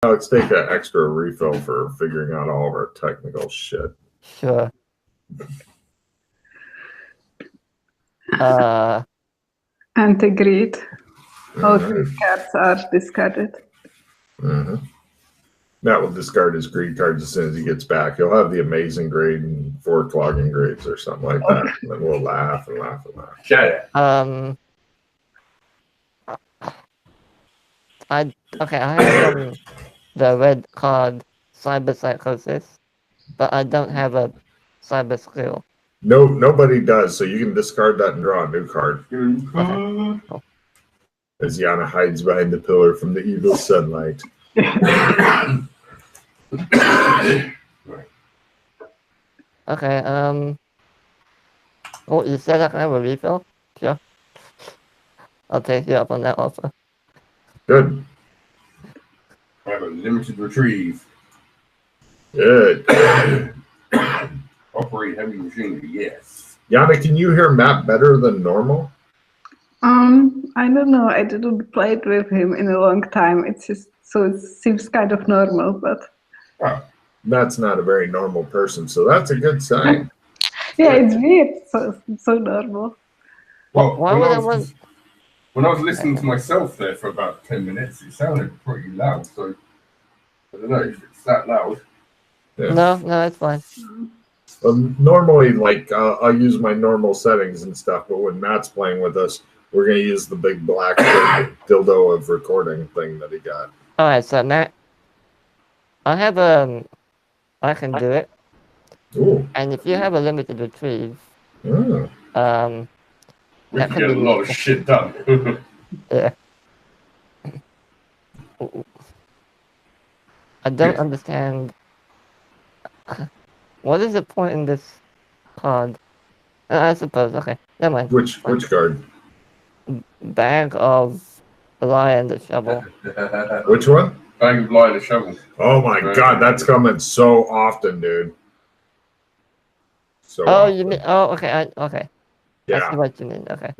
Alex, take an extra refill for figuring out all of our technical shit. Sure. Anti-greed. All greed cards are discarded. Matt will discard his greed cards as soon as he gets back. He'll have the amazing grade and 4 clogging grades or something like that. And then we'll laugh and laugh and laugh. Shut it. I have the red card cyber psychosis, but I don't have a cyber skill. No, nobody does, so you can discard that and draw a new card. Okay. Cool. As Yana hides behind the pillar from the evil sunlight. Okay, oh, you said I can have a refill? Sure. I'll take you up on that offer. Good. I have a limited retrieve. Good. Operate heavy machinery, yes. Yana, can you hear Matt better than normal? I don't know. I didn't play it with him in a long time. It's just so it seems kind of normal, but Matt's not a very normal person, so that's a good sign. yeah, it's weird. So normal. Well, Why would I want? when I was listening to myself there for about 10 minutes, it sounded pretty loud. So I don't know if it's that loud. Yeah. No, it's fine. Normally, like, I'll use my normal settings and stuff, but when Matt's playing with us, we're going to use the big black dildo of recording thing that he got. Alright, so Matt, I have I can do it. Ooh. And if you have a limited retrieve, We can get a lot of shit done. yeah. I don't understand. What is the point in this card? I suppose. Okay, never mind. Which card? Bag of lye and the shovel. Which one? Bag of lye and a shovel. Oh my god, that's coming so often, dude. So Oh, often. you mean? Oh, okay. Okay. I Yeah. see what you mean. Okay.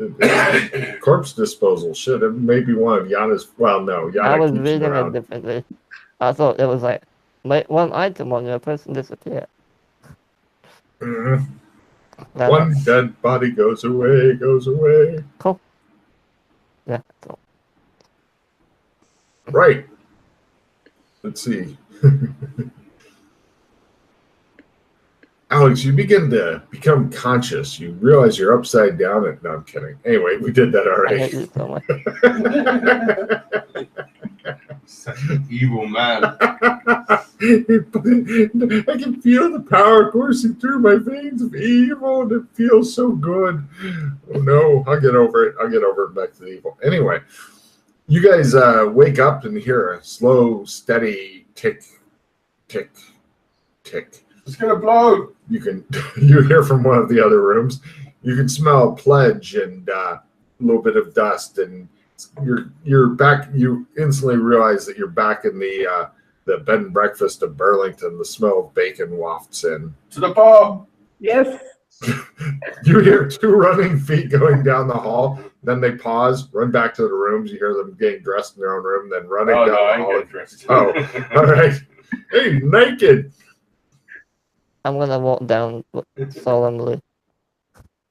Corpse disposal. Shit, it may be one of Yana's. Well, no, Yana I was keeps reading them it around. differently. I thought it was like one item on your person disappeared. Mhm. No, One no. dead body goes away, goes away. Cool. Yeah. Cool. Right. Let's see. Alex, you begin to become conscious. You realize you're upside down. And no, I'm kidding. Anyway, we did that I already. hate you so much. Such an evil man. I can feel the power coursing through my veins of evil, and it feels so good. Oh no, I'll get over it. I'll get over it. Back to the evil. Anyway, you guys wake up and hear a slow, steady tick, tick, tick. It's gonna blow. You hear from one of the other rooms. You can smell a pledge and a little bit of dust, and you're back. You instantly realize that you're back in the bed and breakfast of Burlington. The smell of bacon wafts in. To the bar. Yes. You hear 2 running feet going down the hall. Then they pause, run back to the rooms. You hear them getting dressed in their own room, then running Oh down no, I the ain't hall. getting dressed. Oh, all right. Hey, naked. I'm gonna walk down solemnly.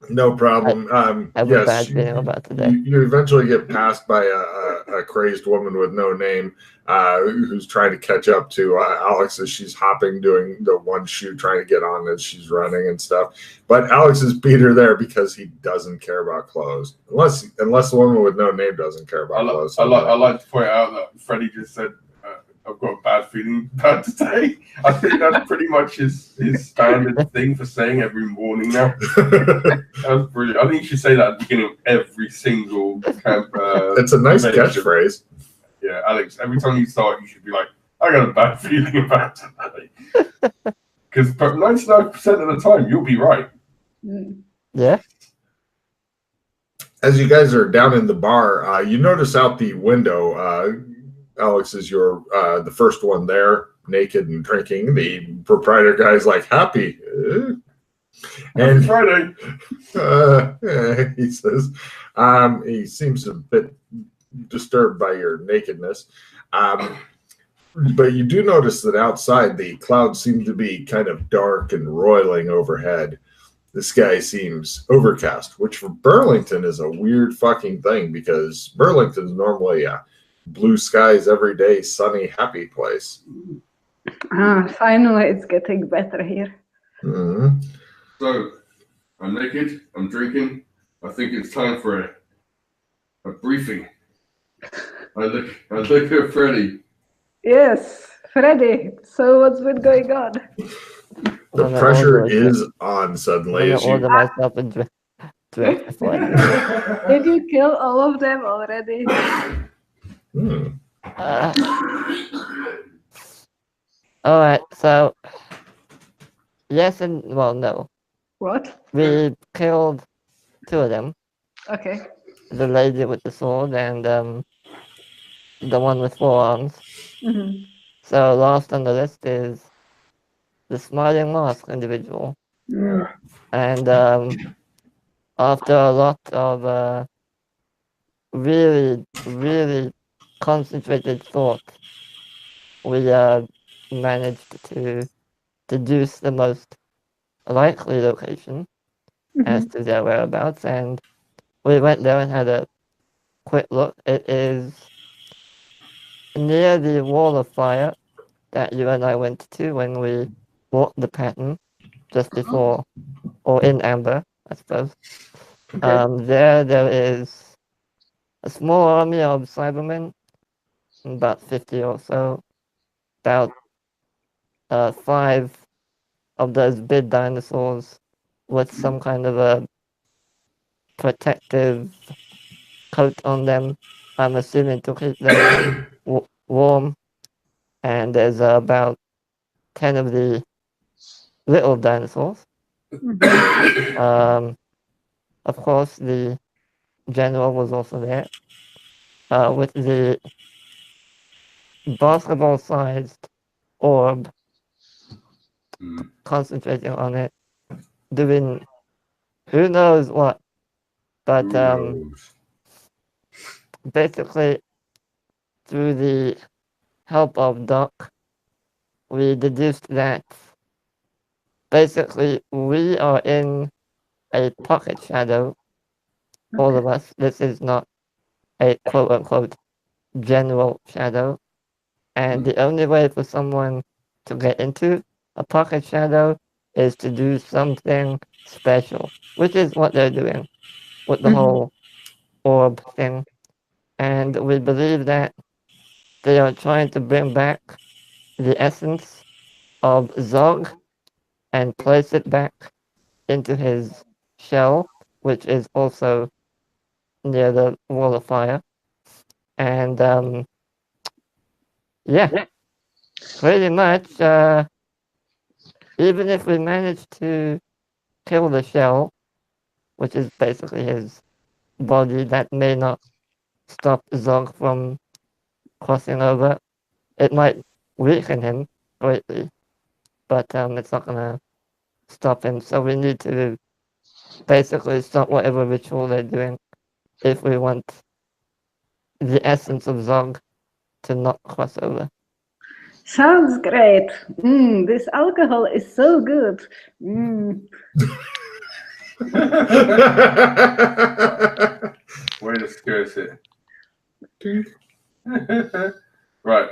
No problem. I have a bad feeling about today. You eventually get passed by a crazed woman with no name who's trying to catch up to Alex as she's hopping, doing the one shoe, trying to get on as she's running and stuff. But Alex has beat her there because he doesn't care about clothes. Unless the woman with no name doesn't care about clothes. I like to point out that Freddie just said, I've got a bad feeling about today. I think that's pretty much his standard thing for saying every morning now. That's brilliant. I think you should say that at the beginning of every single camp. It's a nice convention. catchphrase. Yeah, Alex, every time you start, you should be like, I got a bad feeling about today. Because 99% of the time, you'll be right. Yeah. As you guys are down in the bar, you notice out the window, Alex is the first one there, naked and drinking. The proprietor guy's like, happy. And Friday. He says, he seems a bit disturbed by your nakedness. But you do notice that outside the clouds seem to be kind of dark and roiling overhead. The sky seems overcast, which for Burlington is a weird fucking thing because Burlington is normally a blue skies every day, sunny, happy place. Finally, it's getting better here. Mm-hmm. So, I'm naked, I'm drinking. I think it's time for a briefing. I look at Freddy. Yes, Freddy. So what's been going on? The pressure is on suddenly. I'm gonna order myself a drink before I do. Did you kill all of them already? Alright, so yes and well, no. What? We killed 2 of them. Okay. The lady with the sword and the one with 4 arms. Mm-hmm. So last on the list is the smiling mask individual. Mm. And after a lot of really, really concentrated thought, we managed to deduce the most likely location as to their whereabouts, and we went there and had a quick look. It is near the wall of fire that you and I went to when we walked the pattern just before, or in amber, I suppose. Okay. There is a small army of Cybermen, about 50 or so, about 5 of those big dinosaurs with some kind of a protective coat on them. I'm assuming to keep them warm. And there's about 10 of the little dinosaurs. Of course, the general was also there with the basketball-sized orb concentrating on it, doing who knows what. But basically, through the help of Doc, we deduced that basically we are in a pocket shadow, all of us. This is not a quote-unquote general shadow. And the only way for someone to get into a pocket shadow is to do something special, which is what they're doing with the whole orb thing. And we believe that they are trying to bring back the essence of Zog and place it back into his shell, which is also near the wall of fire. And yeah, pretty much, even if we manage to kill the shell, which is basically his body, that may not stop Zog from crossing over. It might weaken him greatly, but it's not gonna stop him. So we need to basically stop whatever ritual they're doing if we want the essence of Zog to not cross over. Sounds great. This alcohol is so good. Way to scarce it. Right.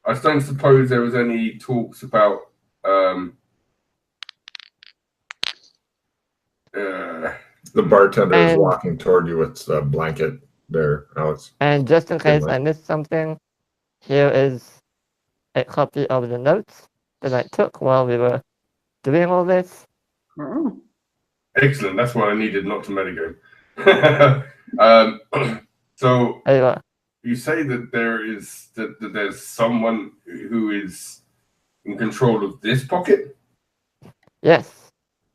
I don't suppose there was any talks about the bartender is walking toward you with a blanket there, Alex. And just in case I missed something, here is a copy of the notes that I took while we were doing all this. Excellent. That's what I needed, not to metagame. So you say that there's someone who is in control of this pocket? Yes,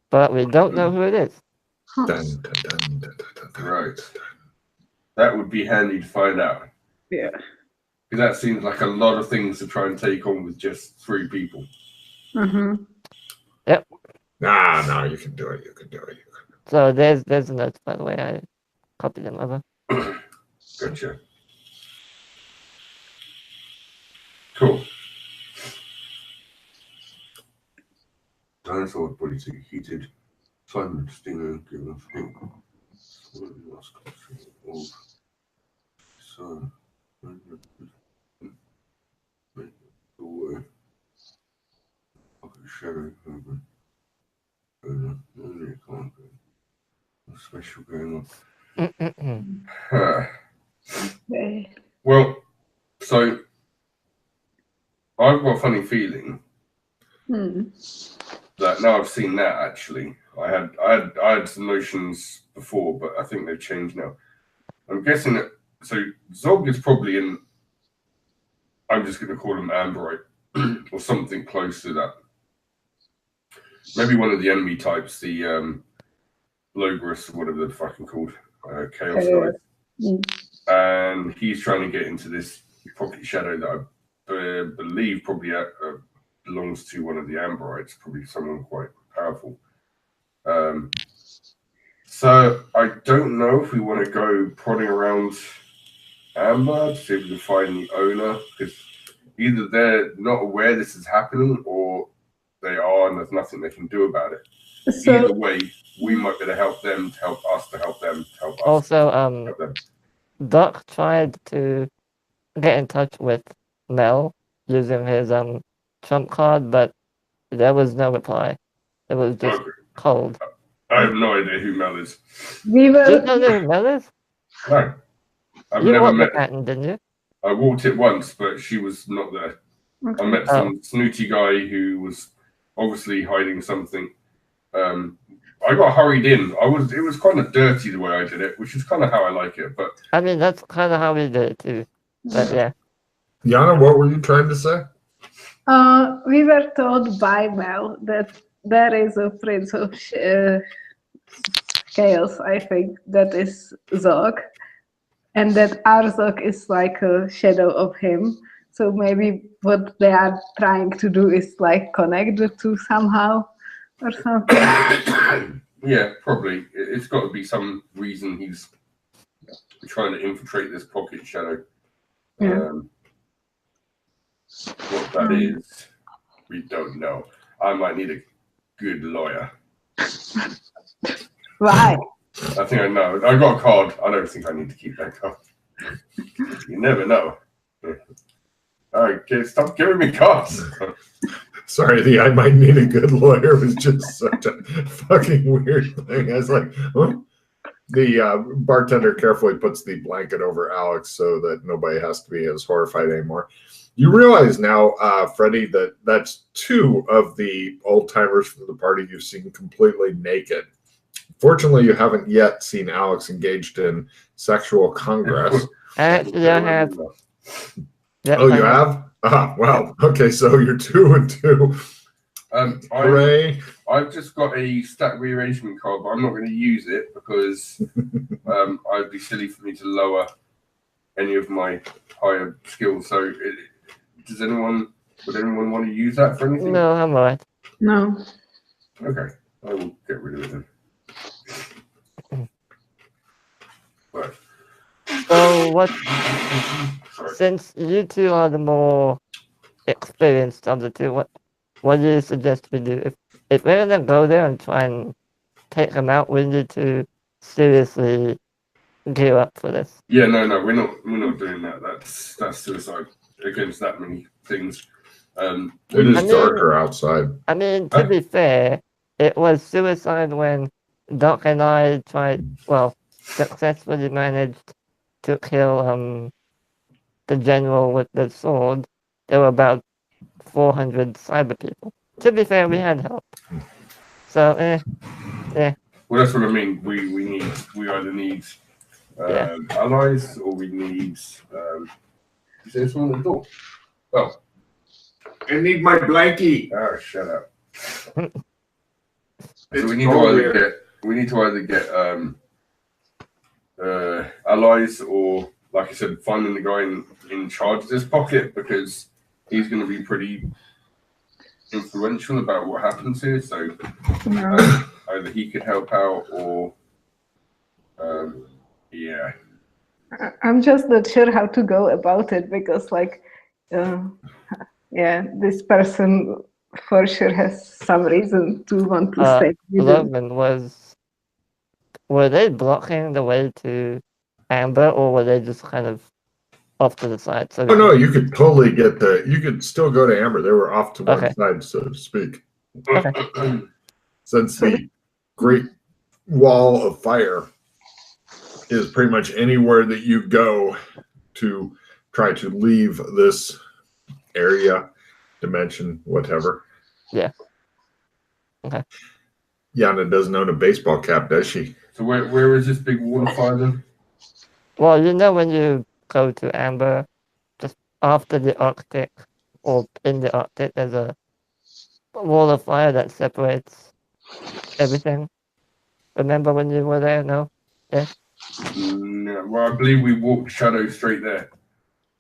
but we don't know who it is. Right. That would be handy to find out. Yeah. Because that seems like a lot of things to try and take on with just 3 people. Yep. No, you can do it. You can do it. So there's the notes, by the way. I copied them over. Gotcha. Cool. Dinosaur body suit heated. Simon Stinger given a think. So away. Shadow movement. Only can't go. Special going on. Okay. Well, so I've got a funny feeling that now I've seen that actually. I had some notions before, but I think they've changed now. I'm guessing that so Zog is probably in. I'm just going to call him Amberite or something close to that. Maybe one of the enemy types, the Logris, whatever they're fucking called, Chaos guys. And he's trying to get into this pocket shadow that I believe probably belongs to one of the Amberites, probably someone quite powerful. So I don't know if we want to go prodding around Amber to see if we can find the owner, because either they're not aware this is happening or they are and there's nothing they can do about it. So, Either way, we might be able to help them, to help us, to help them, to help us. Also, help them. Doc tried to get in touch with Mel using his trump card, but there was no reply. It was just cold. I have no idea who Mel is. we You were. don't know who Mel is? No. I've You never walked the met her. pattern, didn't you? I walked it once, but she was not there. Okay. I met some snooty guy who was obviously hiding something. I got hurried in. It was kind of dirty the way I did it, which is kind of how I like it. But I mean, that's kind of how we did it too. But yeah. Yana, what were you trying to say? We were told by Mel that there is a prince of chaos, I think, that is Zog, and that our Zog is like a shadow of him. So maybe what they are trying to do is like connect the two somehow or something. yeah, probably. It's got to be some reason he's trying to infiltrate this pocket shadow. Yeah. What that is, we don't know. I might need a good lawyer. Why? I think I know. I got a card. I don't think I need to keep that card. You never know. Okay, stop giving me cards. Sorry, the I might need a good lawyer was just such a fucking weird thing. I was like, huh? The bartender carefully puts the blanket over Alex so that nobody has to be as horrified anymore. You realize now, Freddie, that that's two of the old timers from the party you've seen completely naked. Fortunately, you haven't yet seen Alex engaged in sexual congress. Actually, I have. Yep, Oh, you have? Ah, well, okay, so you're 2 and 2. Hooray. I've just got a stat rearrangement card, but I'm not going to use it because it'd be silly for me to lower any of my higher skills. So, would anyone want to use that for anything? No, I'm alright. No. Okay, I will get rid of it then. Right. So what? Sorry. Since you two are the more experienced of the two, what do you suggest we do? If we're gonna go there and try and take them out, we need to seriously gear up for this. Yeah, no, we're not doing that. That's suicide against that many things. It is darker outside. I mean, to be fair, it was suicide when Doc and I successfully managed to kill the general with the sword. There were about 400 cyber people. To be fair, we had help. So, yeah. Well, that's what I mean. We either need allies or we need. Is there someone at the door? Oh, I need my blankie. oh, shut up. So It's we need to either get allies or, like I said, finding the guy in charge of this pocket, because he's going to be pretty influential about what happens here. So either he could help out or yeah. I'm just not sure how to go about it, because like Yeah, this person for sure has some reason to want to stay with them. Logan, were they blocking the way to Amber, or were they just kind of off to the side? So Oh no, you could totally get you could still go to Amber. They were off to one Okay. side, so to speak. Okay. Since the Great Wall of Fire is pretty much anywhere that you go to try to leave this area, dimension, whatever. Yeah. Okay. Yana doesn't own a baseball cap, does she? So where is this big water fire then? Well, you know when you go to Amber, just after the Arctic, or in the Arctic, there's a wall of fire that separates everything. Remember when you were there? No? Yes? No, well, I believe we walked Shadow straight there.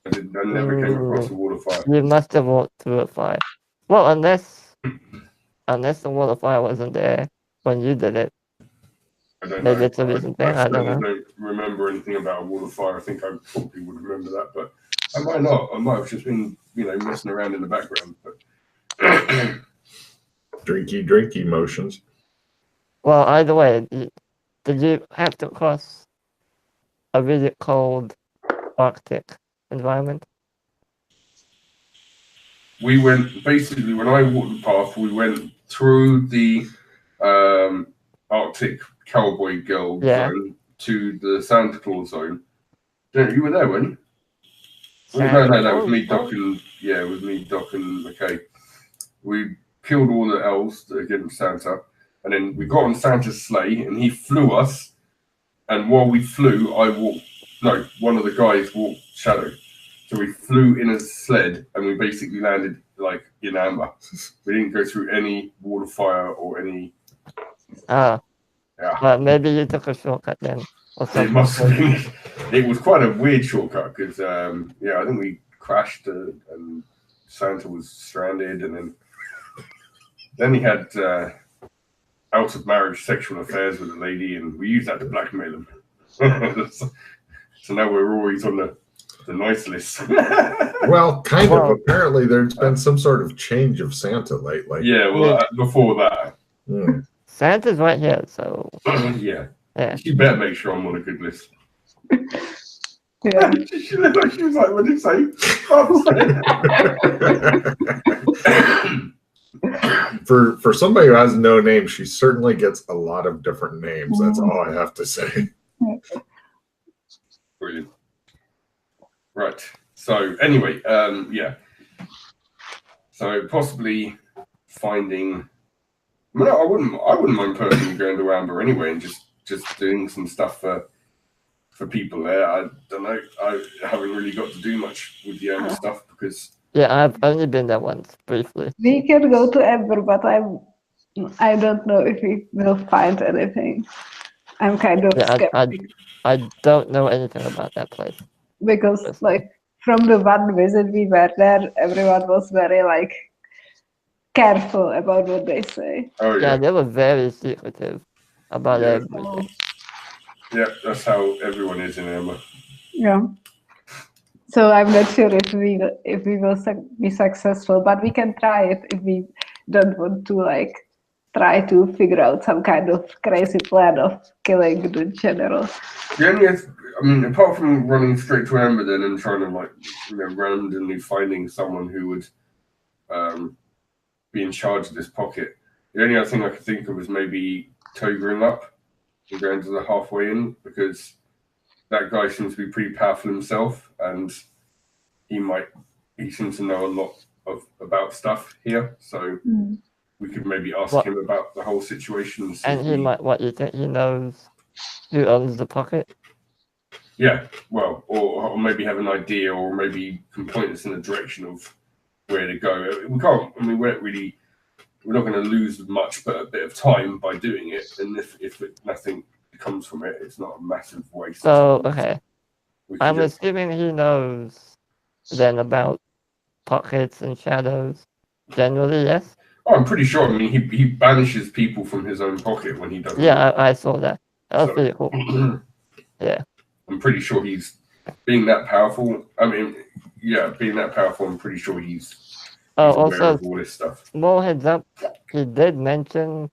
I never came across the water fire. You must have walked through a fire. Well, unless the wall of fire wasn't there when you did it. I don't Maybe know. it's a recent thing, I don't know. don't remember anything about a wall of fire. I think I probably would remember that, but I might not. I might have just been, messing around in the background. But Drinky motions. Well, either way, did you have to cross a really cold Arctic environment? we went, basically, when I walked the path, we went through the Arctic cowboy girl zone to the Santa Claus zone. You were there, weren't you? No, that was me, Doc, and it was me, Doc, and McKay. We killed all the elves against Santa, and then we got on Santa's sleigh, and he flew us. And while we flew, one of the guys walked Shadow. So we flew in a sled, and we basically landed in Amber. We didn't go through any water fire or any. Ah. Yeah. Well, maybe you took a shortcut then. It must have been. It was quite a weird shortcut because, I think we crashed and Santa was stranded, and then he had out of marriage sexual affairs with a lady, and we used that to blackmail him. So now we're always on the nice list. Well, kind of. Apparently, there's been some sort of change of Santa lately. Yeah, well, before that. Santa's right here, so. Yeah. You better make sure I'm on a good list. Yeah. She looked like she was like, what did you say? For somebody who has no name, she certainly gets a lot of different names. That's all I have to say. Brilliant. Right. So anyway, So possibly finding. I wouldn't mind personally going to Amber anyway and just doing some stuff for people there. I don't know. I haven't really got to do much with the Amber stuff because. Yeah, I've only been there once, briefly. We can go to Amber, but I don't know if we will find anything. I'm kind of skeptical. I don't know anything about that place. Because from the one visit we were there, everyone was very careful about what they say. Oh yeah, they were very secretive about everything. Yeah, that's how everyone is in Amber. Yeah. So I'm not sure if we will be successful, but we can try it if we don't want to try to figure out some kind of crazy plan of killing the general. The only, apart from running straight to Amber then and trying to randomly finding someone who would be in charge of this pocket, the only other thing I could think of is maybe togering up and going to the halfway in, because that guy seems to be pretty powerful himself, and he seems to know a lot about stuff here, so we could maybe ask him about the whole situation. And he might, you think he knows who owns the pocket? Yeah, well, or maybe have an idea, or maybe can point us in the direction of where to go. We can't. We're not going to lose much, but a bit of time by doing it. And if nothing comes from it, it's not a massive waste. So okay, I'm assuming he knows then about pockets and shadows generally. Yes. Oh, I'm pretty sure. He banishes people from his own pocket when he does. Yeah, I saw that. That was pretty cool. Yeah. I'm pretty sure he's being that powerful. yeah, being that powerful, I'm pretty sure he's Oh, aware also, of all this stuff. small heads up, he did mention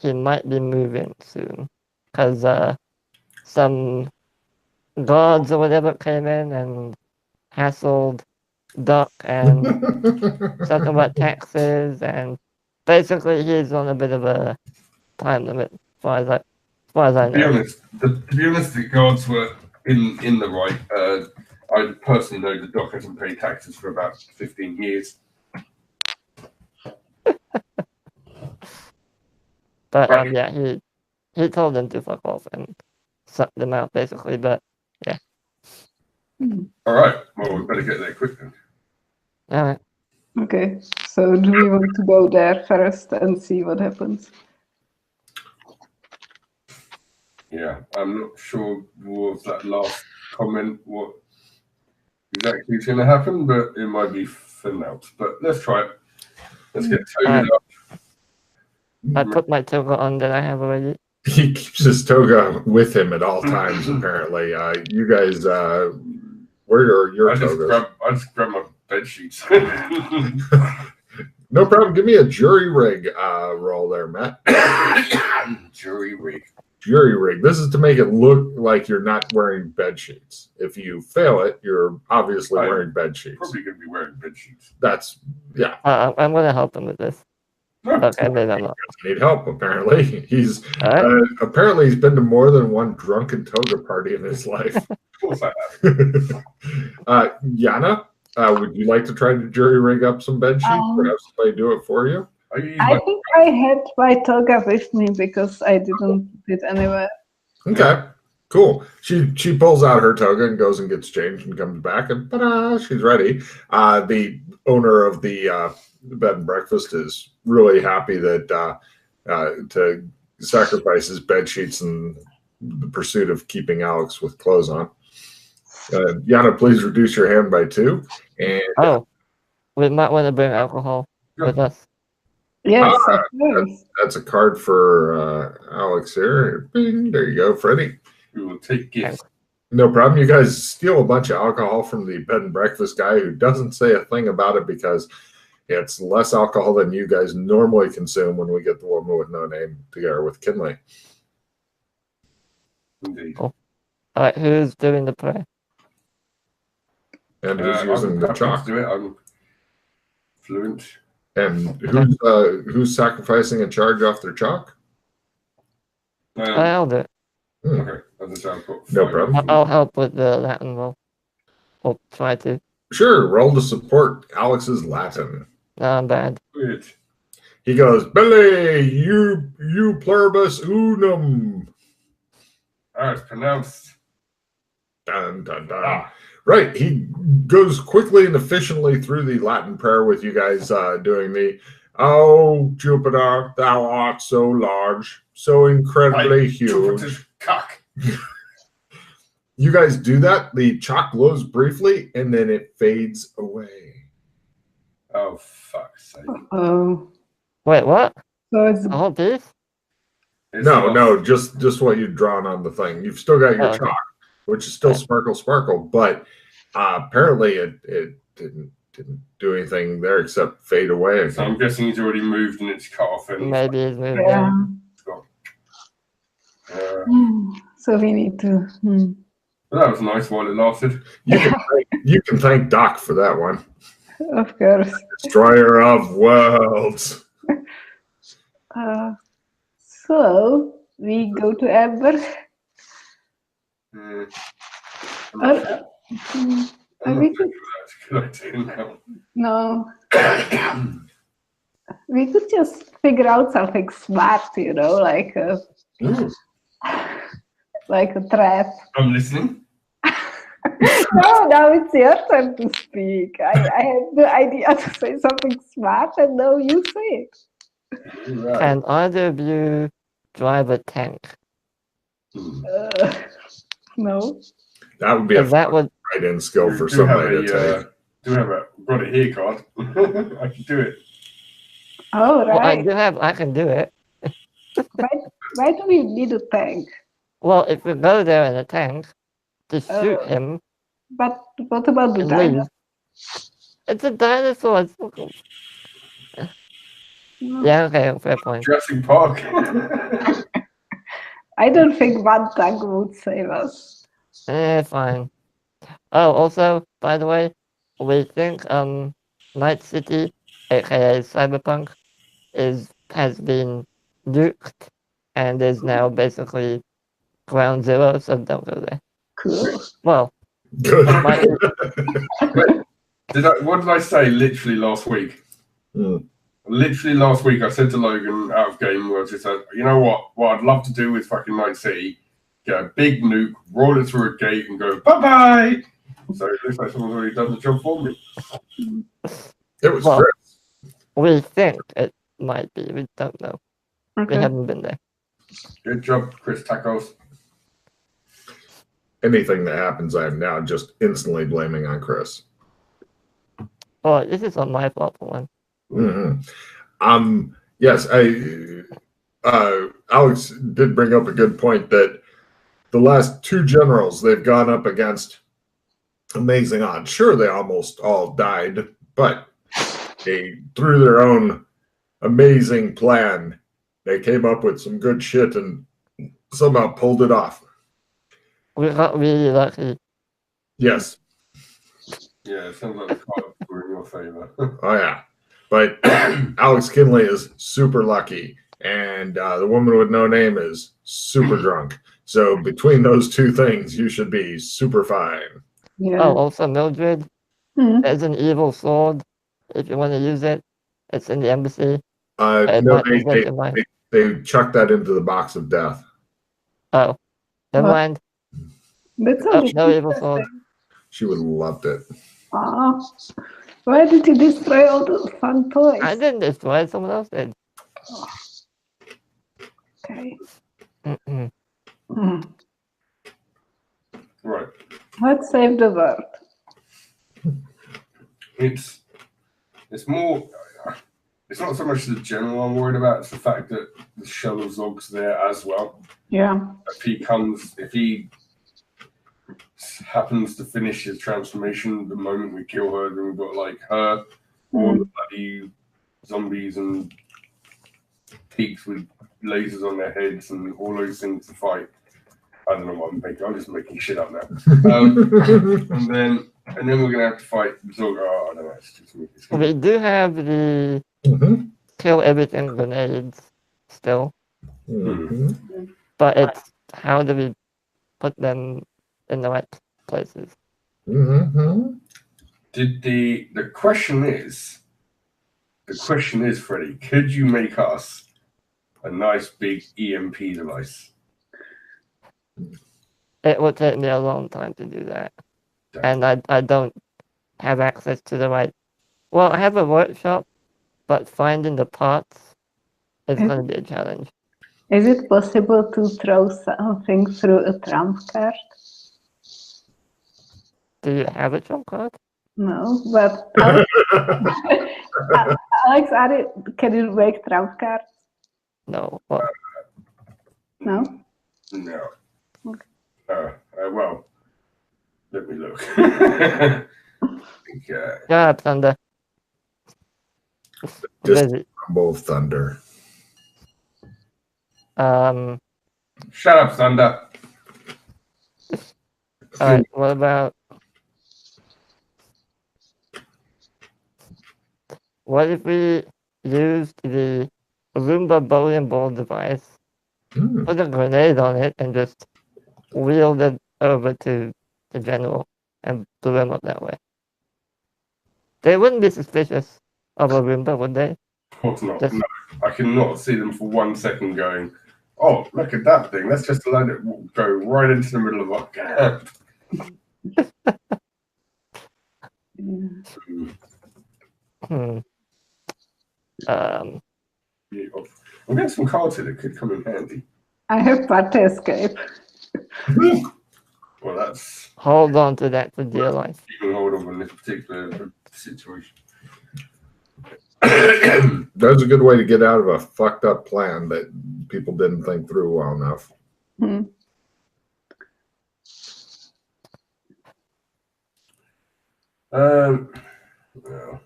he might be moving soon. Because some gods or whatever came in and hassled Doc and talking about taxes, and basically he's on a bit of a time limit, as far as I To be know. honest, the guards were in the right. I personally know the Doc hasn't paid taxes for about 15 years. But Right. yeah, he told them to fuck off and suck them out, basically. But yeah. All right. Well, we better get there quick then. All right. Okay, so do we want to go there first and see what happens? Yeah, I'm not sure was that last comment what exactly is going to happen, but it might be announced. But let's try it. Let's get towed up. I put my toga on that I have already. He keeps his toga with him at all times, apparently. You guys, where are your togas? I just grab my bed sheets. No problem. Give me a jury rig roll there, Matt. Jury rig. Jury rig. This is to make it look like you're not wearing bed sheets. If you fail it, you're obviously wearing bed sheets. Probably going to be wearing bed sheets. That's, yeah. I'm going to help him with this. Okay, maybe I'm not. He doesn't need help, apparently. He's Right. apparently he's been to more than one drunken toga party in his life. Of course I have. Yana, would you like to try to jury rig up some bed sheets or have somebody do it for you? I think I had my toga with me because I didn't put it anywhere. Okay, cool. She pulls out her toga and goes and gets changed and comes back and ta-da, she's ready. The owner of the bed and breakfast is really happy that to sacrifice his bed sheets in the pursuit of keeping Alex with clothes on. Yana, please reduce your hand by 2. And we might want to bring alcohol with us. Yes, of course. That's a card for Alex here. Bing, there you go, Freddie. We will take gifts. No problem. You guys steal a bunch of alcohol from the bed and breakfast guy who doesn't say a thing about it because it's less alcohol than you guys normally consume when we get the woman with no name together with Kinley. Indeed. Cool. All right, who's doing the prayer? And who's using the chalk? Do it. I'm fluent. And who's sacrificing a charge off their chalk? I'll do it. Okay. No problem. I'll help with the Latin roll. Or try to. Sure, roll to support Alex's Latin. No, I'm bad. Good. He goes, Belly, you pluribus unum. It's pronounced. Dun, dun, dun. Right, he goes quickly and efficiently through the Latin prayer with you guys doing the, oh, Jupiter, thou art so large, so incredibly huge. Jupiter's cock. You guys do that, the chalk glows briefly, and then it fades away. Oh, fuck's sake. Wait, what? So it's All this? No, just what you've drawn on the thing. You've still got your okay. chalk, which is still sparkle, but apparently it didn't do anything there except fade away. So I'm guessing he's already moved and it's cut off. And Maybe he's moving. yeah. So we need to. That was nice while it lasted. You can thank Doc for that one. Of course. Destroyer of worlds. So we go to Amber. We could, no. We could just figure out something smart, like a trap. I'm listening. No, now it's your turn to speak. I had the idea to say something smart, and now you say it. Right. Can either of you drive a tank? No. That would be a write-in skill for somebody to take. Got a hair card. I can do it. Oh, right. Well, I can do it. Why do we need a tank? Well, if we go there in a tank to shoot him. But what about the dinosaurs? It's a dinosaur. Yeah, okay, fair point. Jurassic Park. I don't think one tank would save us. Fine. Oh, also, by the way, we think Night City, aka Cyberpunk, has been nuked and is now basically ground zero, so don't go there. Cool. Well, Good. might be, What did I say literally last week? Literally last week, I said to Logan out of game, where I just said, you know what I'd love to do with fucking Night City, get a big nuke, roll it through a gate, and go bye-bye. So it looks like someone's already done the job for me. It was Well, Chris. we think it might be. We don't know. We Okay. haven't been there. Good job, Chris Tacos. Anything that happens, I am now just instantly blaming on Chris. Oh, this is not my fault for one. Yes, Alex did bring up a good point that the last two generals they've gone up against, amazing odds. Sure, they almost all died, but they, through their own amazing plan, they came up with some good shit and somehow pulled it off. We got really lucky. Yes. Yeah, it sounds like the cards were in your favor. Oh, yeah. But Alex Kinley is super lucky, and the woman with no name is super drunk. So between those two things, you should be super fine. Yeah. Oh, also Mildred, Hmm. there's an evil sword. If you want to use it, it's in the embassy. No, Mine. they chucked that into the box of death. Oh, never What? mind. That Oh, sounds no evil sword. She would have loved it. Why did you destroy all the fun toys? I didn't destroy it, someone else did. Okay. Mm-mm. Hmm. Right. Let's save the world. It's more. It's not so much the general I'm worried about. It's the fact that the shuttle Zog's there as well. Yeah. If he happens to finish his transformation the moment we kill her, then we've got like her, all the bloody zombies and peaks with lasers on their heads and all those things to fight. I don't know what I'm making. I'm just making shit up now. And then we're gonna have to fight Zog. Oh, I don't know. It's just me. We do have the kill everything grenades still, but it's how do we put them in the right places? Did the question is, Freddie, could you make us a nice big EMP device? It would take me a long time to do that. And I don't have access to the right... Well, I have a workshop, but finding the parts is going to be a challenge. Is it possible to throw something through a trump card? Do you have a trump card? No, but Alex, can you make trump cards? No. Well, No? No. Okay. Well, let me look. Okay. shut up, Thunder. Just both thunder. Shut up, Thunder. Alright, what about... What if we used the Roomba bowling ball device, put a grenade on it, and just wheeled it over to the general and blew him up that way? They wouldn't be suspicious of a Roomba, would they? Of course not. No, I cannot see them for 1 second going, oh, look at that thing. Let's just let it go right into the middle of our camp. I'm getting some cards here that could come in handy. I have party escape. Well, that's... Hold on to that for dear life. You can hold on in this particular situation. That's a good way to get out of a fucked up plan that people didn't think through well enough. Yeah.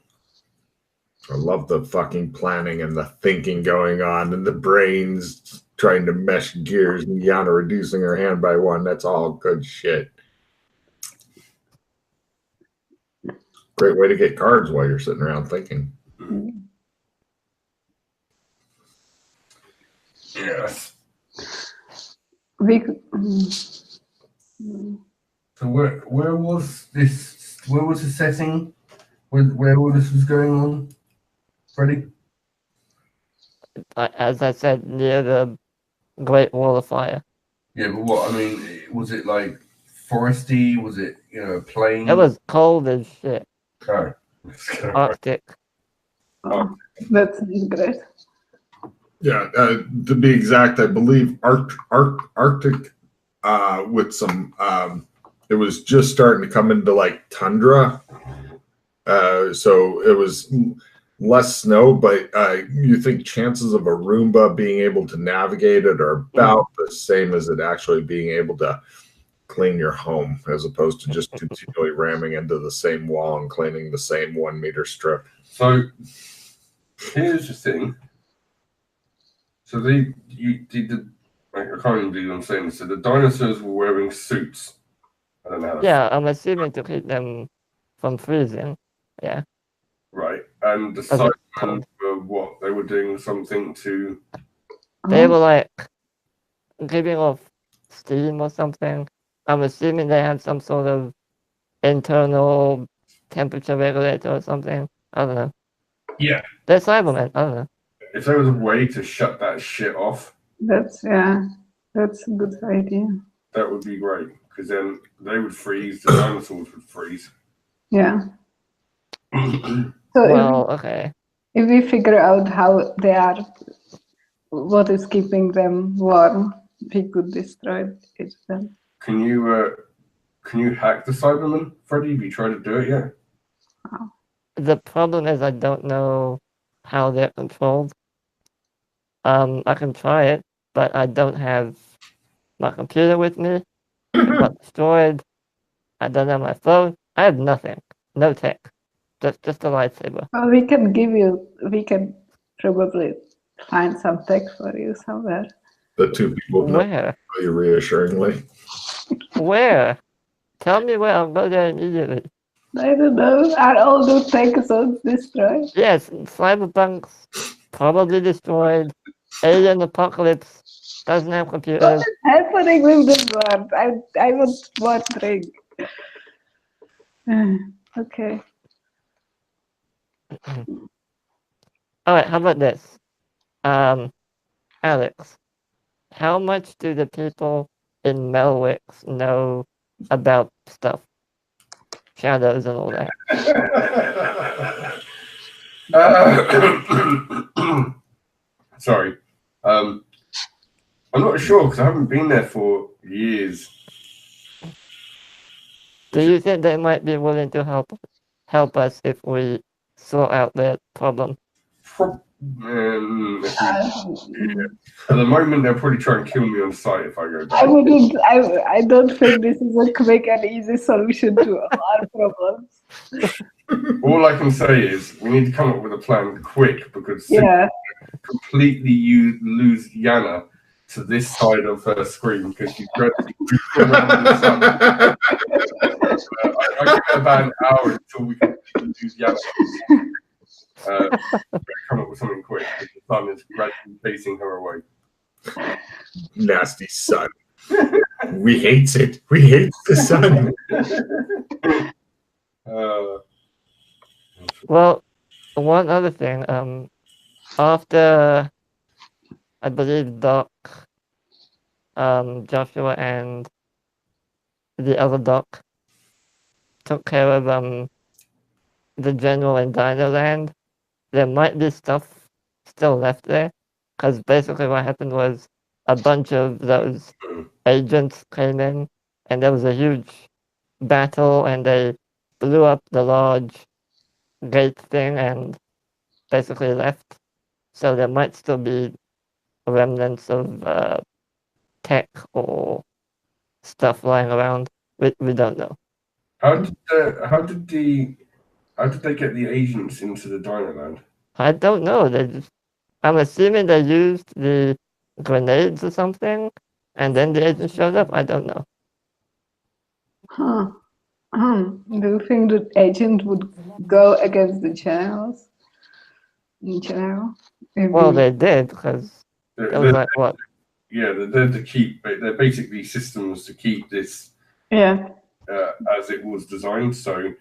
I love the fucking planning and the thinking going on and the brains trying to mesh gears and Yana reducing her hand by one. That's all good shit. Great way to get cards while you're sitting around thinking. Yes. We. So where was this? Where was the setting? Where all this was going on, Freddie? As I said, near the Great Wall of Fire. Yeah, but what I mean, was it like foresty? Was it plain? It was cold as shit. Oh. Arctic. Oh, that's great. Yeah, to be exact, I believe Arctic with some. It was just starting to come into like tundra, so it was less snow. But you think chances of a Roomba being able to navigate it are about the same as it actually being able to clean your home, as opposed to just continually ramming into the same wall and cleaning the same 1 meter strip. So here's the thing. So I can't even believe I'm saying this. So the dinosaurs were wearing suits. I don't know how. Yeah, I'm assuming to keep them from freezing. Yeah. Right. And the As it's Cybermen were what? They were doing something to. They were like giving off steam or something. I'm assuming they had some sort of internal temperature regulator or something. I don't know. Yeah. They're Cybermen. I don't know. If there was a way to shut that shit off, That's a good idea. that would be great. Because then they would freeze, the dinosaurs would freeze. Yeah. So Well, okay. If we figure out how they are, what is keeping them warm, we could destroy it then. Can you hack the Cybermen, Freddie? Have you tried to do it yet? The problem is I don't know how they're controlled. I can try it, but I don't have my computer with me. It got destroyed. I don't have my phone. I have nothing. No tech. Just a lightsaber. Well, we can probably find some tech for you somewhere. The two people know Where? you reassuringly. Where? Tell me where. I'll go there immediately. I don't know. Are all the tech zones destroyed? Yes, Cyberpunk's probably destroyed. Alien Apocalypse doesn't have What computers. is happening with this world? I was wondering. Okay. Alright, how about this? Alex, how much do the people in Melwicks know about stuff? Shadows and all that. Sorry. I'm not sure because I haven't been there for years. Do you think they might be willing to help us if we sort out their problem? At the moment, they'll probably try and kill me on site if I go back. I don't think this is a quick and easy solution to all our problems. All I can say is we need to come up with a plan quick because Yeah. completely you lose Yana to this side of her screen because she's dreadfully around the sun. I give it about an hour until we can lose Yana. Come up with something quick because the sun is gradually facing her away. Nasty sun. We hates it. We hate the sun. Well, one other thing, after I believe Doc, Joshua and the other Doc took care of the general in Dinoland, there might be stuff still left there, because basically what happened was a bunch of those agents came in, and there was a huge battle, and they blew up the large gate thing and basically left. So there might still be remnants of tech or stuff lying around. We don't know. How did the How did they get the agents into the Dinoland? I don't know. I'm assuming they used the grenades or something, and then the agent showed up. I don't know. Huh. Do you think the agent would go against the channels in general? Well, they did because it was like what? Yeah, they're to keep. They're basically systems to keep this Yeah. as it was designed. So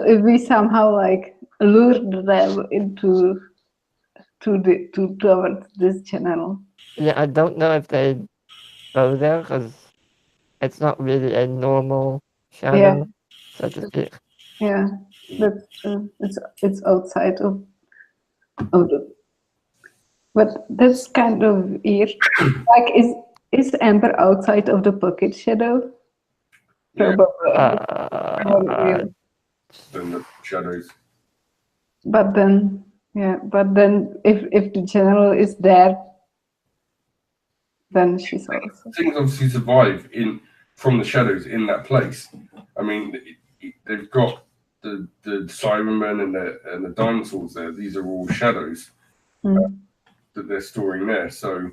if we somehow like lured them into towards this channel. Yeah, I don't know if they go there because it's not really a normal shadow, so to speak. Yeah, that's it's outside of the. But that's kind of weird. Like, is Amber outside of the pocket shadow? Yeah. Probably. Then the shadows. But then, if the general is there, then she's also. Things obviously survive from the shadows in that place. I mean, they've got the Cybermen and the dinosaurs there. These are all shadows that they're storing there. So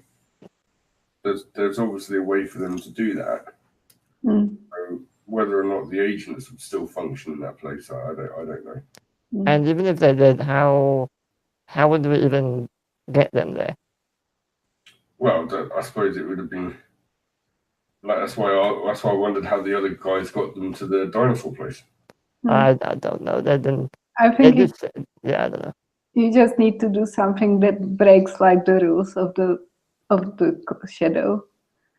there's obviously a way for them to do that. So whether or not the agents would still function in that place, I don't know. And even if they did, how would we even get them there? Well, I suppose it would have been like that's why I wondered how the other guys got them to the dinosaur place. I don't know. They didn't. I think I don't know. You just need to do something that breaks like the rules of the shadow.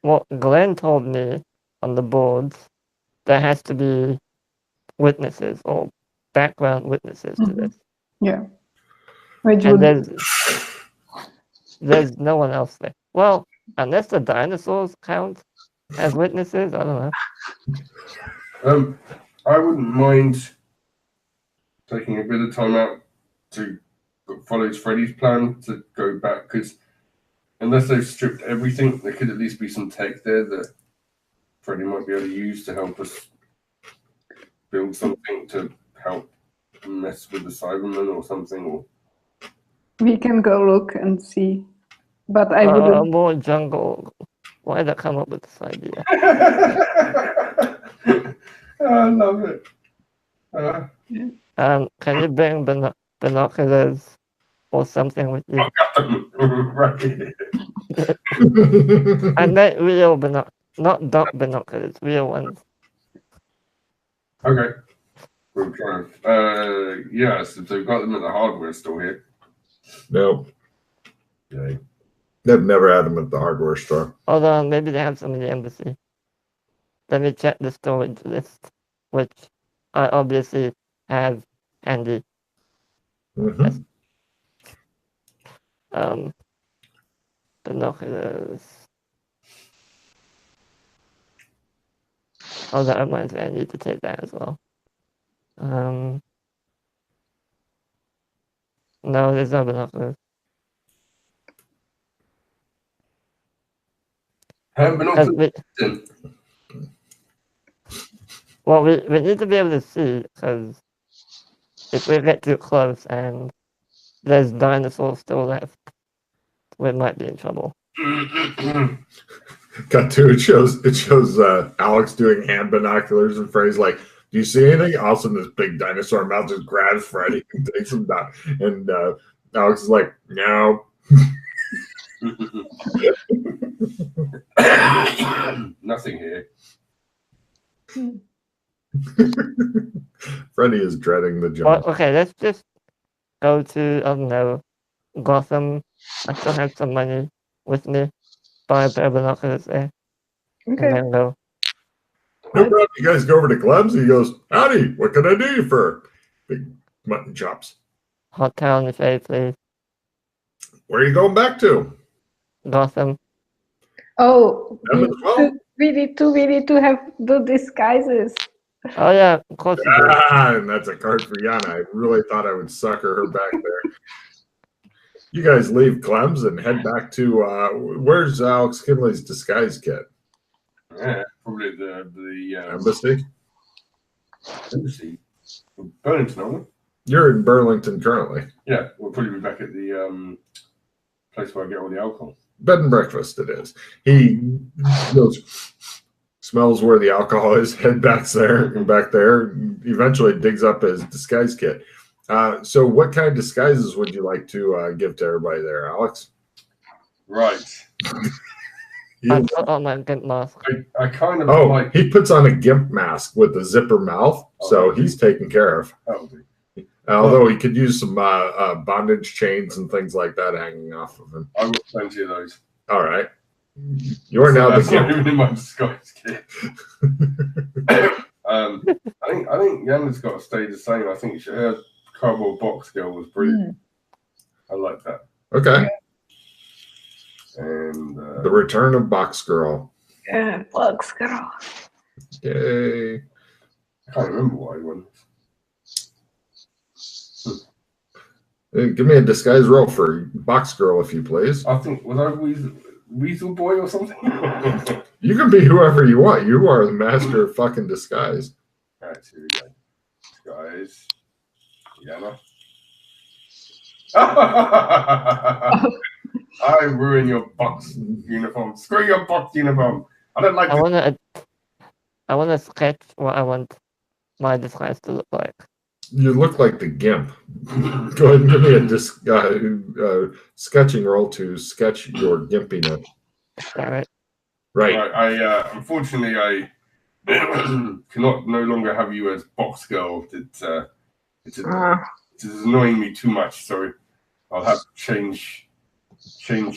Well, Glenn told me on the boards there has to be witnesses or background witnesses to this. Yeah. And there's no one else there. Well, unless the dinosaurs count as witnesses, I don't know. I wouldn't mind taking a bit of time out to follow Freddy's plan to go back, because unless they've stripped everything, there could at least be some tech there that Freddy might be able to use to help us build something to help mess with the Cybermen or something. Or we can go look and see, but I wouldn't. More jungle. Why did I come up with this idea? I love it. Can you bring binoculars or something with you? Right. I meant real not dot binoculars, real ones. Okay. We'll try. Yes, if they've got them at the hardware store here. No. Okay. They've never had them at the hardware store. Hold on, maybe they have some in the embassy. Let me check the storage list, which I obviously have handy. Mm-hmm. Binoculars. Oh, that reminds me, I need to take that as well. No, there's no binoculars. Well, we need to be able to see, because if we get too close and there's dinosaurs still left, we might be in trouble. Got to it shows Alex doing hand binoculars, and Freddy's like, "Do you see anything?" All of a sudden, this big dinosaur mouth just grabs Freddy and takes him down. And Alex is like, "No." Nothing here. Freddy is dreading the jungle. Well, okay, let's just go to, I don't know, Gotham. I still have some money with me. Buy a pair of binoculars there. Okay. And then go. No problem. You guys go over to Gleb's. He goes, "Howdy, what can I do you for?" Big mutton chops. Hot town if I please. Where are you going back to? Gotham. Oh, well? we need to have the disguises. Oh yeah, of course you do. And that's a card for Yana. I really thought I would sucker her back there. You guys leave Clem's and head back to where's Alex Kinley's disguise kit? Yeah, probably the embassy. Embassy. Burlington, aren't we? You're in Burlington currently. Yeah, we'll probably be back at the place where I get all the alcohol. Bed and breakfast it is. He goes, smells where the alcohol is, head back there, eventually digs up his disguise kit. So what kind of disguises would you like to give to everybody there, Alex? Right. I put on my gimp mask. I kind of like... he puts on a gimp mask with a zipper mouth, so he's taken care of. Although he could use some bondage chains and things like that hanging off of him. I've got plenty of those. All right. You are now the gimp. Not even in my disguise kit. I think Yana's got to stay the same. I think her cardboard box girl was brilliant. I like that. Okay. And the return of Box Girl. Yeah, Box Girl. Yay. I can't remember what I won. Give me a disguise roll for Box Girl, if you please. I think, was I Weasel Boy or something? You can be whoever you want. You are the master of fucking disguise. All right, here we go. Disguise. Yana. I ruin your box uniform. Screw your box uniform. I don't like. I want to sketch what I want my disguise to look like. You look like the gimp. Go ahead and give me a sketching roll to sketch your gimpiness. All right. Right. I unfortunately I cannot no longer have you as Box Girl. It is annoying me too much. So I'll have to change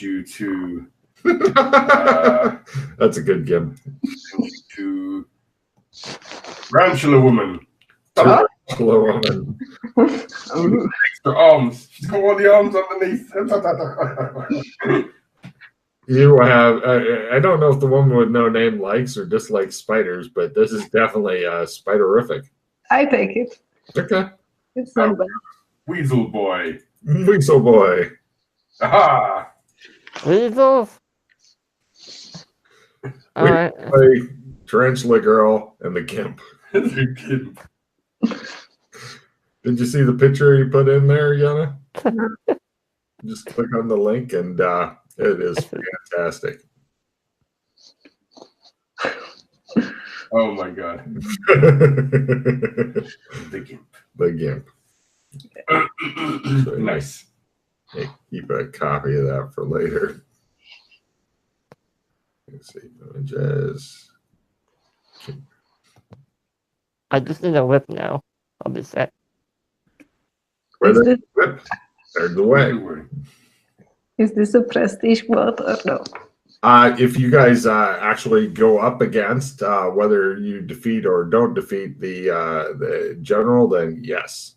you to. That's a good gimp. To Tarantula Woman. Tarantula Woman. Extra arms. She's got all the arms underneath. You have. I don't know if the woman with no name likes or dislikes spiders, but this is definitely spiderific. I take it. Okay. It's not bad. Weasel Boy. Weasel Boy. Aha! Weasels. All right. Tarantula Girl and the Gimp. The Gimp. Did you see the picture you put in there, Yana? Just click on the link and it is fantastic. Oh my god. The Gimp. The Gimp. Nice. Hey, keep a copy of that for later. Let's see, images. I just need a whip now. I'll be set. Where the whip? There's the way. Is this a prestige mod or no? If you guys actually go up against whether you defeat or don't defeat the general, then yes.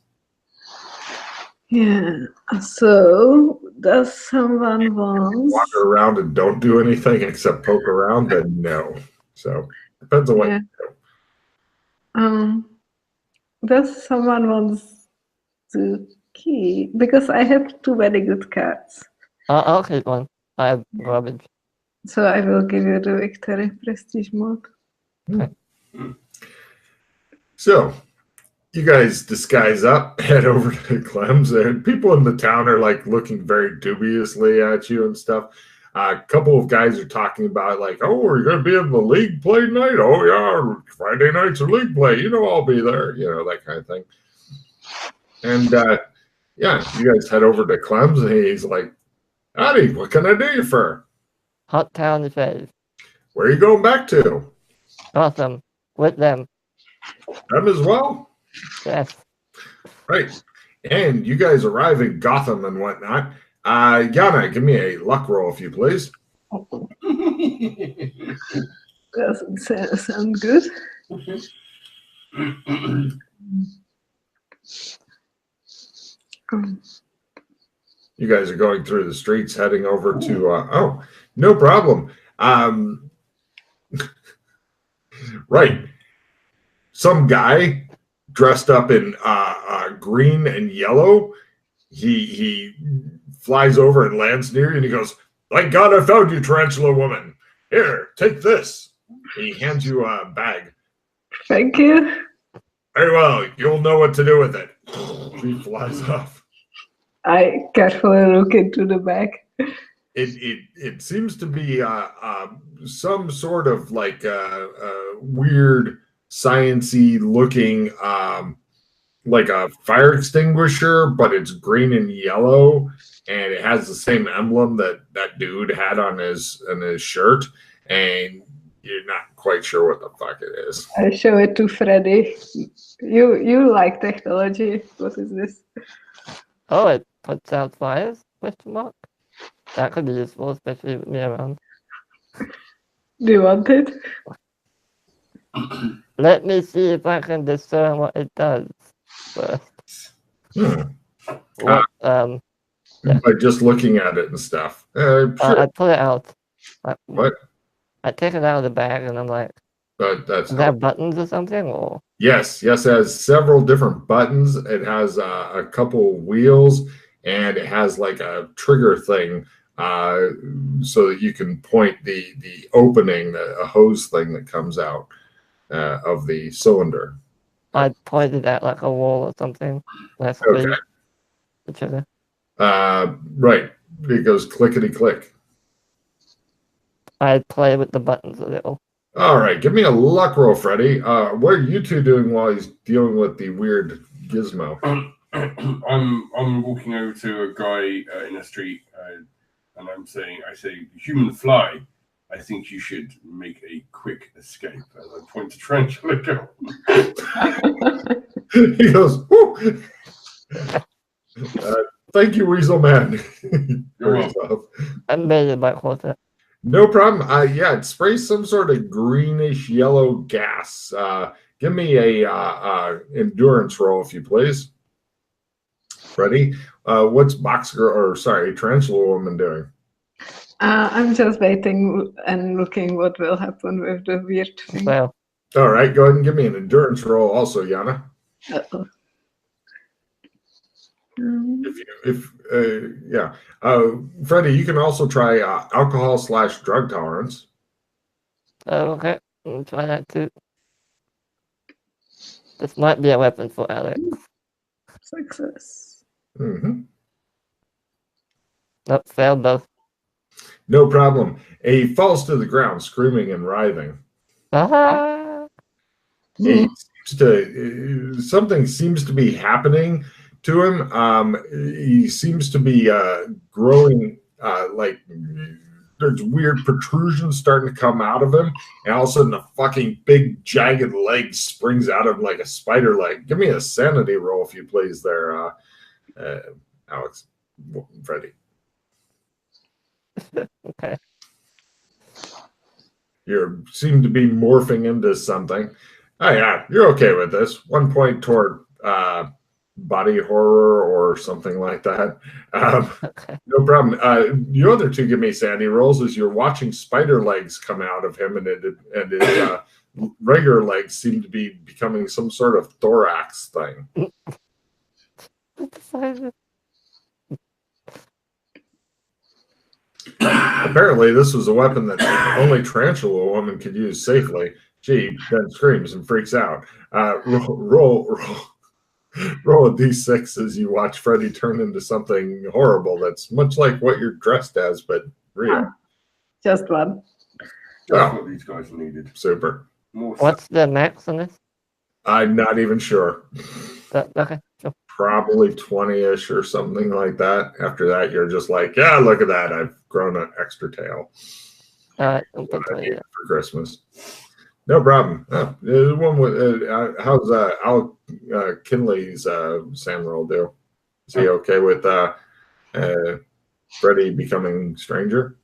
Yeah. So does someone want wander around and don't do anything except poke around? Then no. So depends on what you do. Does someone want to key? Because I have too many good cards. I'll keep one. I have garbage. So I will give you the victory prestige mode. Okay. So you guys disguise up, head over to Clem's, and people in the town are like looking very dubiously at you and stuff. A couple of guys are talking about like, oh, we're going to be in the league play tonight. Oh yeah, Friday nights are league play. You know, I'll be there. You know, that kind of thing. And yeah, you guys head over to Clem's, and he's like, howdy, what can I do you for? Hot town fave. Where are you going back to? Awesome. With them. Them as well? Yes. Right. And you guys arrive in Gotham and whatnot. Yana, give me a luck roll, if you please. Doesn't sound good. You guys are going through the streets, heading over to. Oh, no problem. Right. Some guy dressed up in green and yellow. He flies over and lands near you, and he goes, "Thank God I found you, Tarantula Woman. Here, take this." He hands you a bag. Thank you. Very well. You'll know what to do with it. She flies off. I carefully look into the bag. It seems to be some sort of like weird science-y looking like a fire extinguisher, but it's green and yellow, and it has the same emblem that dude had on his shirt, and you're not quite sure what the fuck it is. I show it to Freddy. You like technology. What is this? Oh, it puts out fires? Question mark. That could be useful, especially with me around. Do you want it? Let me see if I can discern what it does first. What, By just looking at it and stuff. Sure. I pull it out. What? I take it out of the bag and I'm like, That's does it have buttons or something? Or yes, it has several different buttons. It has a couple wheels, and it has like a trigger thing so that you can point the opening, a hose thing that comes out of the cylinder. I pointed at like a wall or something. That's Okay. the trigger. Right. It goes clickety click. I play with the buttons a little. All right, give me a luck roll, Freddy. What are you two doing while he's dealing with the weird gizmo? I'm walking over to a guy in the street, and I say, human fly, I think you should make a quick escape. As I point to Tarantula Girl. He goes, whoo! Thank you, Weasel Man. You're welcome. I made it by quarter. No problem. Yeah, it sprays some sort of greenish yellow gas. Give me a endurance roll, if you please. Ready? What's Tarantula Woman doing? I'm just waiting and looking what will happen with the weird thing. So, All right, go ahead and give me an endurance roll also, Yana. Uh-oh. Freddie, you can also try alcohol/drug tolerance. okay, I'll try that too. This might be a weapon for Alex. Success. Mm-hmm. Nope, failed both. No problem. He falls to the ground, screaming and writhing. Ah! Something seems to be happening to him. He seems to be growing like there's weird protrusions starting to come out of him, and all of a sudden a fucking big jagged leg springs out of him like a spider leg. Give me a sanity roll, if you please, there, Alex, Freddie. Okay. You seem to be morphing into something. Oh yeah, you're okay with this. 1 point toward body horror or something like that. Okay. No problem. You other two give me sanity rolls as you're watching spider legs come out of him, and his regular legs seem to be becoming some sort of thorax thing. Apparently, this was a weapon that only Tarantula Woman could use safely. She then screams and freaks out. Roll a d6 as you watch Freddy turn into something horrible that's much like what you're dressed as, but real. Just one. That's what these guys needed. Super. What's the max on this? I'm not even sure. Okay. Sure. Probably 20-ish or something like that. After that, you're just like, yeah, look at that. I've grown an extra tail. For For Christmas. No problem. Oh, the one with how's Al Kinley's Sam roll do? Is he okay with Freddy becoming stranger?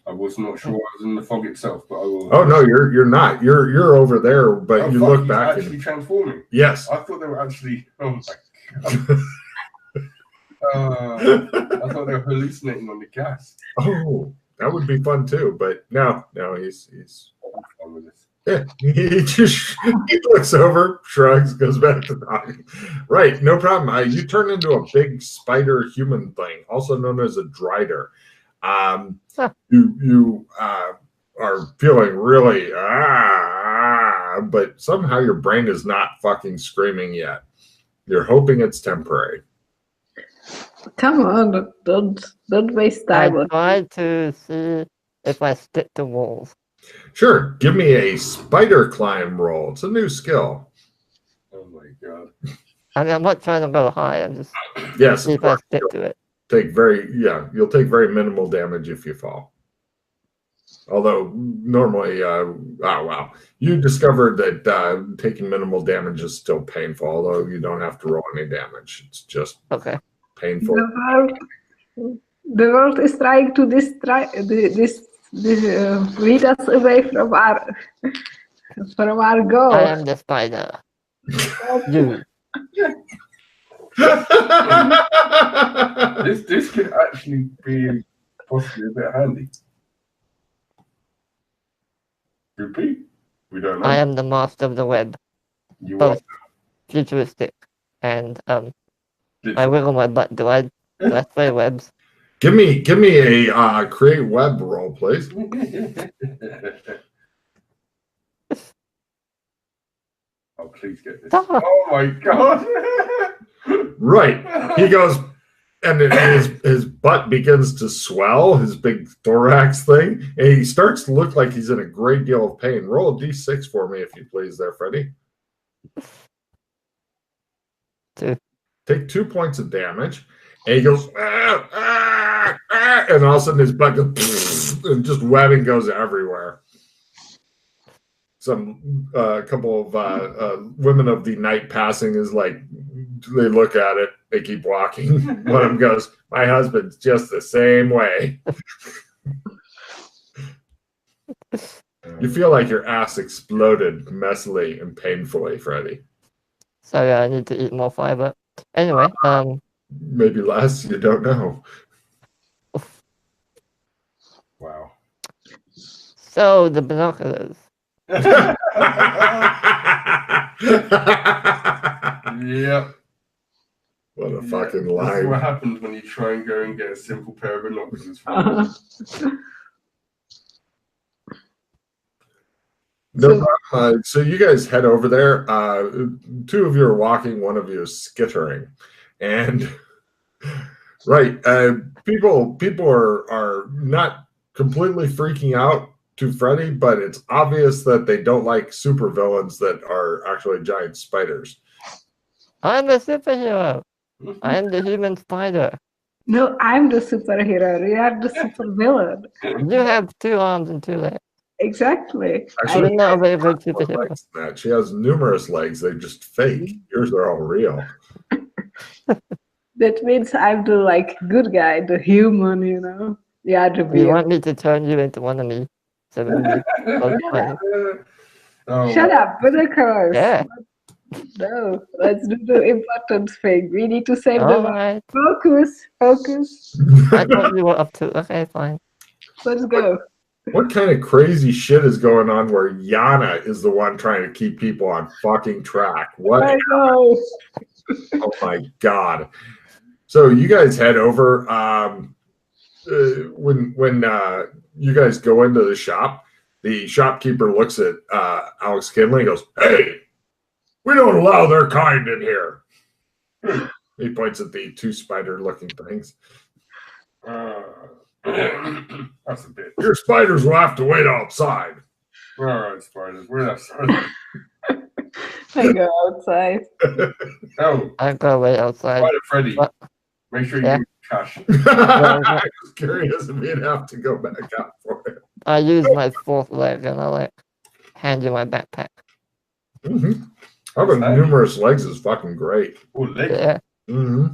I was not sure I was in the fog itself, but I will. Oh no, you're not. You're over there, but you look back actually transforming. Yes. I thought they were actually. Oh my god. I thought they were hallucinating on the gas. Oh, that would be fun too, but no, he's fun with this. Yeah, he looks over, shrugs, goes back to talking. Right, no problem. You turn into a big spider human thing, also known as a drider. You are feeling really but somehow your brain is not fucking screaming yet. You're hoping it's temporary. Come on, don't waste I time on try to see if I stick to walls. Sure, give me a spider climb roll. It's a new skill. Oh my god. I mean, I'm not trying to go high. I'm just Yes, see if I stick to it. you'll take very minimal damage if you fall. Although normally, wow, you discovered that taking minimal damage is still painful. Although you don't have to roll any damage, it's just Okay. painful. The world is trying to lead us away from our goal. I am the spider. You. This could actually be possibly a bit handy. Repeat. We don't know. I am the master of the web. You Both are. futuristic and I Literally. wiggle my butt. Do I play webs? Give me a create web roll, please. Oh, please get this. Oh my god. Right. He goes, and his butt begins to swell, his big thorax thing, and he starts to look like he's in a great deal of pain. Roll a d6 for me, if you please, there, Freddie. 2. Take 2 points of damage, and he goes, and all of a sudden his butt goes, and just webbing goes everywhere. A couple of women of the night passing is like, they look at it, they keep walking. One of them goes, my husband's just the same way. You feel like your ass exploded messily and painfully, Freddie. So yeah, I need to eat more fiber. Anyway, Maybe less, you don't know. Wow. So the binoculars. Yep. What a fucking That's lie. what happens when you try and go and get a simple pair of binoculars. No problem. So you guys head over there. 2 of you are walking, 1 of you is skittering. And right, people are not completely freaking out to Freddy, but it's obvious that they don't like supervillains that are actually giant spiders. I'm a superhero. I am the human spider. No, I'm the superhero. You are the supervillain. You have 2 arms and 2 legs. Exactly. Actually, I'm not a very good superhero. legs than that. She has numerous legs. They're just fake. Yours are all real. That means I'm the good guy, the human, you know. Yeah, the You beard. want me to turn you into one of me? So we can be both funny. Oh, Shut up, binoculars. Yeah. No, let's do the important thing. We need to save the world. Alright. Focus. I thought you were up to. Okay, fine. Let's go. What kind of crazy shit is going on where Yana is the one trying to keep people on fucking track? What? I know. Oh my god! So you guys head over. When you guys go into the shop, the shopkeeper looks at Alex Kinley and goes, "Hey, we don't allow their kind in here." He points at the 2 spider-looking things. That's a bit. Your spiders will have to wait outside. All right, spiders. We're outside. I go outside. Oh, I go away outside. Spider Freddy. What? Make sure you Yeah. give cash. I was curious if you'd have to go back out for it. I use my 4th leg and I hand you my backpack. Mm-hmm. Having numerous legs is fucking great. Oh, leg. Yeah. Mm-hmm.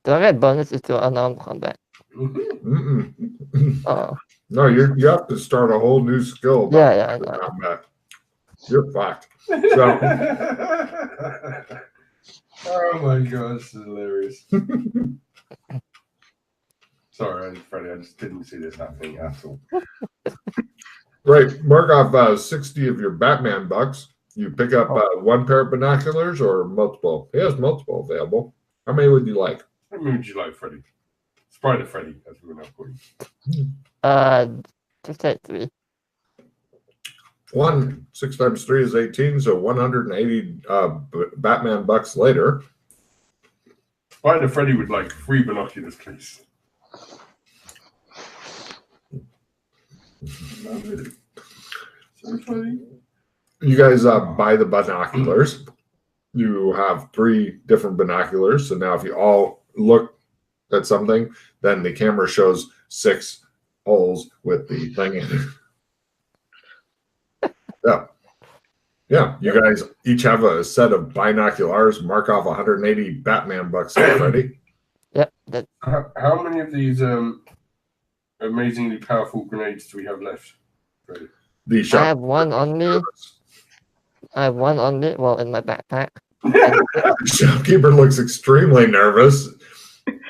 Do I get bonuses to unarmed combat? Mm-mm. Oh. No, you have to start a whole new skill. Yeah, I know. Combat. You're fucked. So, oh my god, this is hilarious. Sorry, Freddie, I just didn't see this happening at all. right, mark off 60 of your Batman bucks. You pick up 1 pair of binoculars or multiple. He has multiple available. How many would you like? How many would you like, Freddie? Spider Freddy, as we will now call you. Just take 3. 6 times 3 is 18, so 180 Batman bucks later. Spider Freddy would like 3 binoculars, please. So funny. You guys buy the binoculars. You have 3 different binoculars. So now if you all look at something, then the camera shows 6 holes with the thing in it. Yeah. You guys each have a set of binoculars. Mark off 180 Batman bucks there, Freddy. Yep. How many of these amazingly powerful grenades do we have left, Freddy? I have one on me. Well, in my backpack. The shopkeeper looks extremely nervous.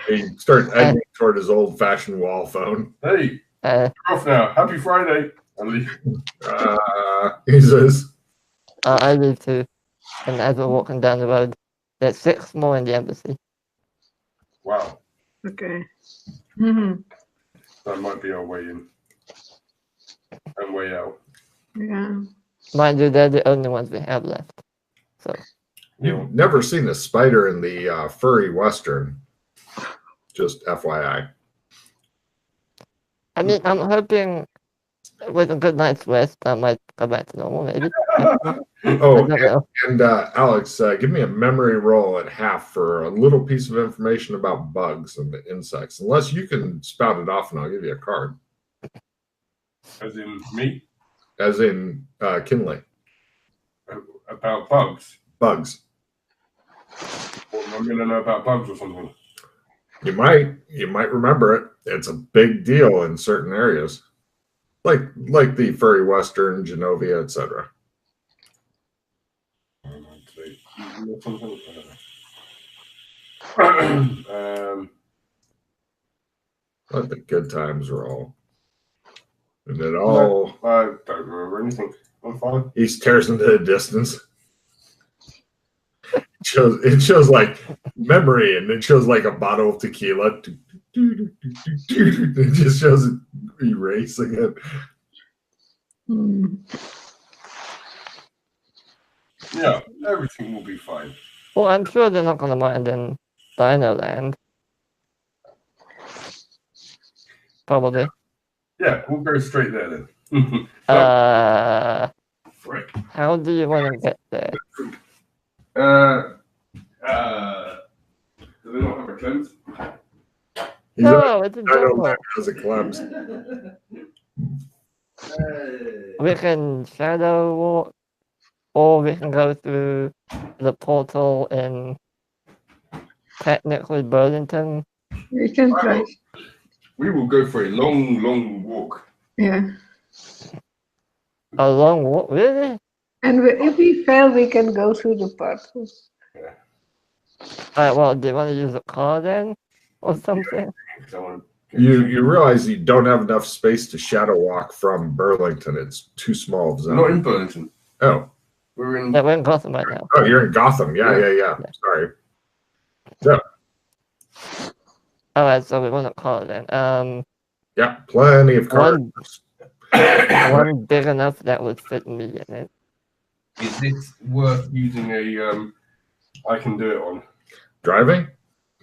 He starts edging toward his old-fashioned wall phone. Hey, you're off now. Happy Friday. He says, I leave too. And as we're walking down the road, there's 6 more in the embassy. Wow. Okay. Mm-hmm. That might be our way in and way out. Yeah. Mind you, they're the only ones we have left. So you've never seen a spider in the furry western. Just FYI. I mean, I'm hoping with a good night's rest, I might go back to normal, maybe. And Alex, give me a memory roll at half for a little piece of information about bugs and the insects. Unless you can spout it off, and I'll give you a card. As in me? As in Kinley. About bugs? Bugs. Well, I'm going to know about bugs or something. You might remember it. It's a big deal in certain areas. Like the furry western, Genovia, etc. Let the good times roll. And it all... I don't remember anything. I'm fine. He stares into the distance. It shows like memory, and it shows like a bottle of tequila. It just shows it erasing it. Yeah, everything will be fine. Well, I'm sure they're not going to mind in Dino Land. Probably. Yeah, we'll go straight there then. Frick. How do you want to get there? Do they not have a cleanse? No, it's a jungle. As it clubs. We can shadow walk, or we can go through the portal in technically Burlington. We can try. We will go for a long, long walk. Yeah. A long walk, really? And if we fail, we can go through the portal. Well, do you want to use a car then, or something? You realize you don't have enough space to shadow walk from Burlington. It's too small of a zone. Not in Burlington. Oh. We're in Gotham right now. Oh, you're in Gotham. Yeah. Sorry. So. Alright, so we want a car then. Yeah, plenty of cars. One big enough that would fit me in it. Is it worth using a I can do it on? Driving?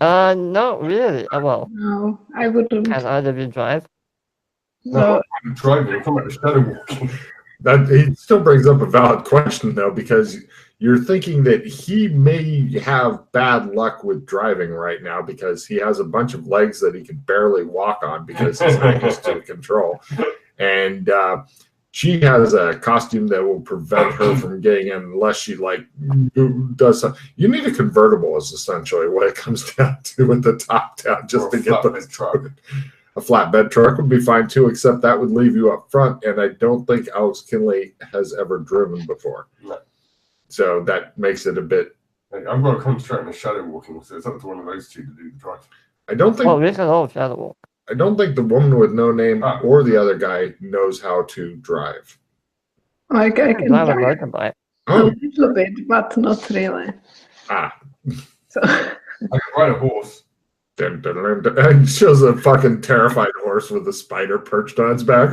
Not really. Well, No, I wouldn't. can either of you drive? No. I'm driving. I'm talking about the shadow walking. That he still brings up a valid question though, because you're thinking that he may have bad luck with driving right now because he has a bunch of legs that he can barely walk on because he's not used to control. And she has a costume that will prevent her from getting in unless she does something. You need a convertible is essentially what it comes down to with the top down just to get the truck. A flatbed truck would be fine too, except that would leave you up front, and I don't think Alex Kinley has ever driven before. No. So that makes it a bit... I've got to concentrate on the shadow walking, so it's up to one of those two to do the drive. I don't think... Well, we can all shadow walk. I don't think the woman with no name or the other guy knows how to drive. Like I can drive a drive motorbike. a little bit, but not really. So I can ride a horse. And shows a fucking terrified horse with a spider perched on its back.